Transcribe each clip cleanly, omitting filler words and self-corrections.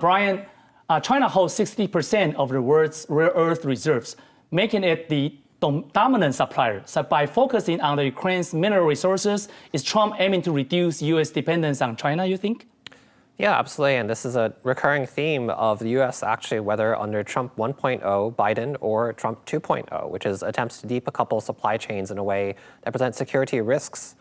Brian, China holds 60% of the world's rare earth reserves, making it the dominant supplier. So by focusing on the Ukraine's mineral resources, is Trump aiming to reduce U.S. dependence on China, you think? Yeah, absolutely. And this is a recurring theme of the U.S. actually, whether under Trump 1.0, Biden, or Trump 2.0, which is attempts to decouple supply chains in a way that presents security risks.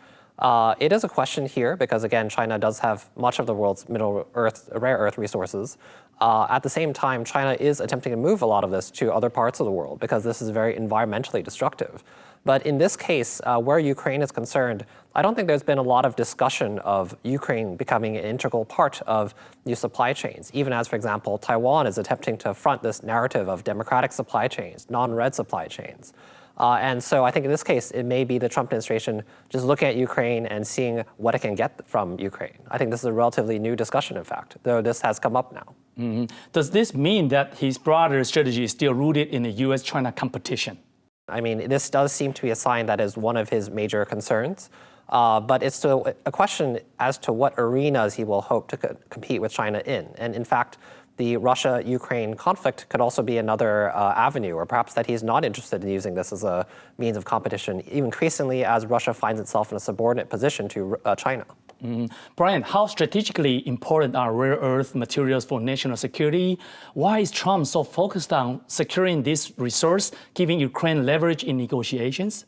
It is a question here because, again, China does have much of the world's rare earth resources. At the same time, China is attempting to move a lot of this to other parts of the world because this is very environmentally destructive. But in this case, where Ukraine is concerned, I don't think there's been a lot of discussion of Ukraine becoming an integral part of new supply chains, even as, for example, Taiwan is attempting to front this narrative of democratic supply chains, non-red supply chains. And so I think in this case, it may be the Trump administration just looking at Ukraine and seeing what it can get from Ukraine. I think this is a relatively new discussion, in fact, though this has come up now. Mm-hmm. Does this mean that his broader strategy is still rooted in the U.S.-China competition? I mean, this does seem to be a sign that is one of his major concerns. But it's still a question as to what arenas he will hope to compete with China in. And in fact, the Russia-Ukraine conflict could also be another avenue, or perhaps that he's not interested in using this as a means of competition, increasingly as Russia finds itself in a subordinate position to China. Mm-hmm. Brian, how strategically important are rare earth materials for national security? Why is Trump so focused on securing this resource, giving Ukraine leverage in negotiations?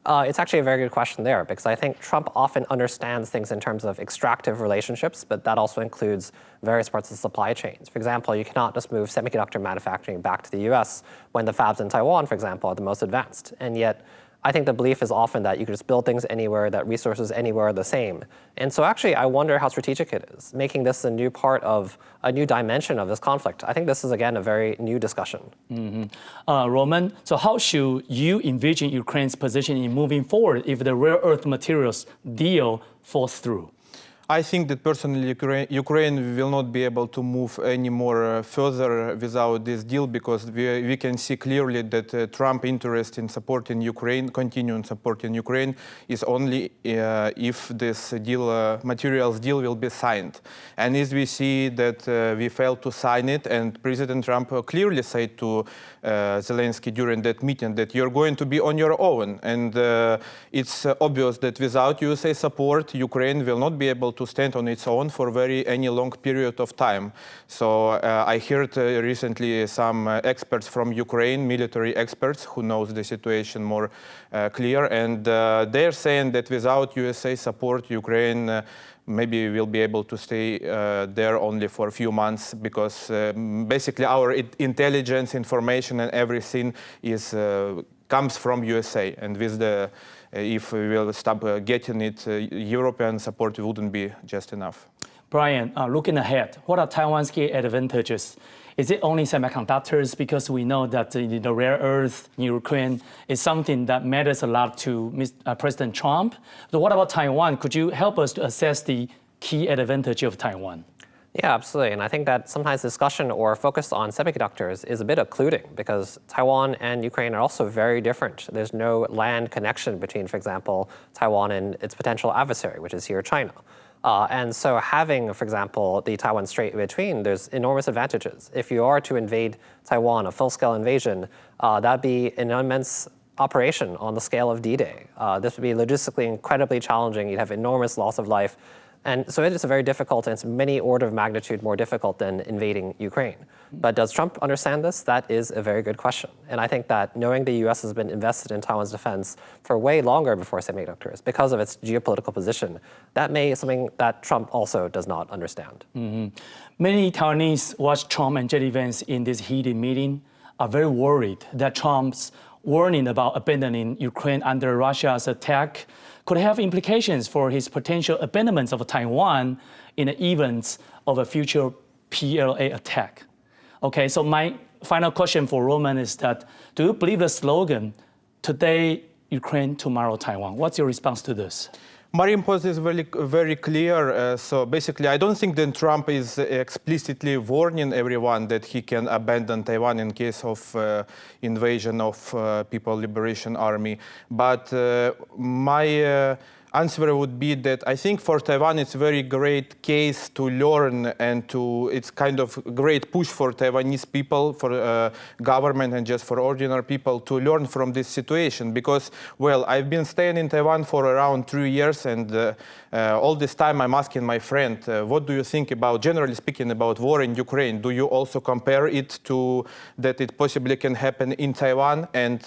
It's actually a very good question there, because I think Trump often understands things in terms of extractive relationships, but that also includes various parts of the supply chains. For example, you cannot just move semiconductor manufacturing back to the US when the fabs in Taiwan, for example, are the most advanced. And yet, I think the belief is often that you can just build things anywhere, that resources anywhere are the same. And so actually, I wonder how strategic it is, making this a new part of a new dimension of this conflict. I think this is, again, a very new discussion. Mm-hmm. Roman, so how should you envision Ukraine's position in moving forward if the rare earth materials deal falls through? I think that personally Ukraine will not be able to move any more further without this deal, because we can see clearly that Trump's interest in supporting Ukraine, continuing supporting Ukraine, is only if this deal, materials deal will be signed. And as we see that we failed to sign it, and President Trump clearly said to Zelensky during that meeting that you're going to be on your own. And it's obvious that without USA support, Ukraine will not be able to stand on its own for any long period of time. So I heard recently some experts from Ukraine, military experts who knows the situation more clear, and they're saying that without USA support, Ukraine maybe we'll be able to stay there only for a few months, because basically our intelligence, information, and everything comes from USA. And with if we will stop getting it, European support wouldn't be just enough. Brian, looking ahead, what are Taiwan's key advantages? Is it only semiconductors? Because we know that the rare earth in Ukraine is something that matters a lot to President Trump. So what about Taiwan? Could you help us to assess the key advantage of Taiwan? Yeah, absolutely. And I think that sometimes discussion or focus on semiconductors is a bit occluding, because Taiwan and Ukraine are also very different. There's no land connection between, for example, Taiwan and its potential adversary, which is here China. And so having, for example, the Taiwan Strait in between, there's enormous advantages. If you are to invade Taiwan, a full-scale invasion, that'd be an immense operation on the scale of D-Day. This would be logistically incredibly challenging. You'd have enormous loss of life. And so it is a very difficult, and it's many order of magnitude more difficult than invading Ukraine. But does Trump understand this? That is a very good question. And I think that knowing the US has been invested in Taiwan's defense for way longer before semiconductors, because of its geopolitical position, that may be something that Trump also does not understand. Mm-hmm. Many Taiwanese watched Trump and JD Vance in this heated meeting, are very worried that Trump's warning about abandoning Ukraine under Russia's attack could have implications for his potential abandonment of Taiwan in the event of a future PLA attack. Okay, so my final question for Roman is that, do you believe the slogan, today Ukraine, tomorrow Taiwan? What's your response to this? My response is very clear. So basically, I don't think that Trump is explicitly warning everyone that he can abandon Taiwan in case of invasion of People's Liberation Army. But answer would be that I think for Taiwan it's a very great case to learn, and it's kind of a great push for Taiwanese people, for government and just for ordinary people to learn from this situation. Because, well, I've been staying in Taiwan for around 3 years, and all this time I'm asking my friend, what do you think about, generally speaking, about war in Ukraine? Do you also compare it to that it possibly can happen in Taiwan? And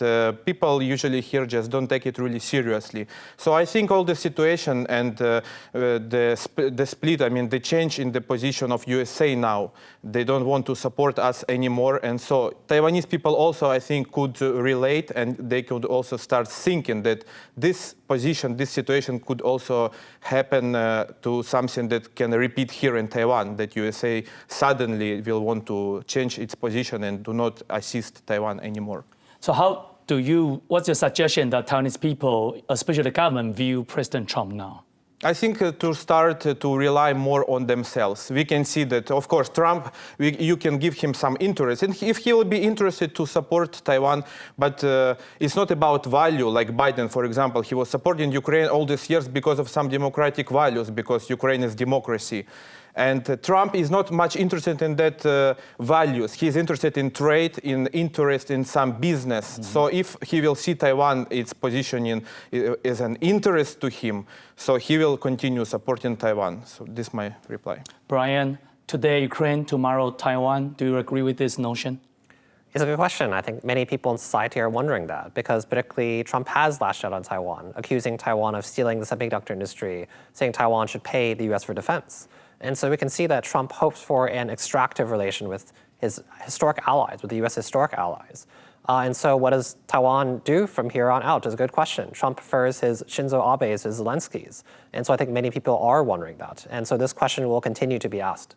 people usually here just don't take it really seriously. So I think all the situation and the split, I mean, the change in the position of USA now, they don't want to support us anymore. And so Taiwanese people also, I think, could relate, and they could also start thinking that this position, this situation could also happen to something that can repeat here in Taiwan, that USA suddenly will want to change its position and do not assist Taiwan anymore. So what's your suggestion that Taiwanese people, especially the government, view President Trump now? I think to start to rely more on themselves. We can see that, of course, Trump, you can give him some interest. And if he will be interested to support Taiwan, but it's not about value, like Biden, for example. He was supporting Ukraine all these years because of some democratic values, because Ukraine is democracy. And Trump is not much interested in that values. He's interested in trade, in interest in some business. Mm-hmm. So if he will see Taiwan, its positioning is an interest to him, so he will continue supporting Taiwan. So this is my reply. Brian, today Ukraine, tomorrow Taiwan. Do you agree with this notion? It's a good question. I think many people in society are wondering that, because particularly Trump has lashed out on Taiwan, accusing Taiwan of stealing the semiconductor industry, saying Taiwan should pay the US for defense. And so we can see that Trump hopes for an extractive relation with his historic allies, with the US historic allies. And so what does Taiwan do from here on out is a good question. Trump prefers his Shinzo Abe's, his Zelensky's. And so I think many people are wondering that. And so this question will continue to be asked.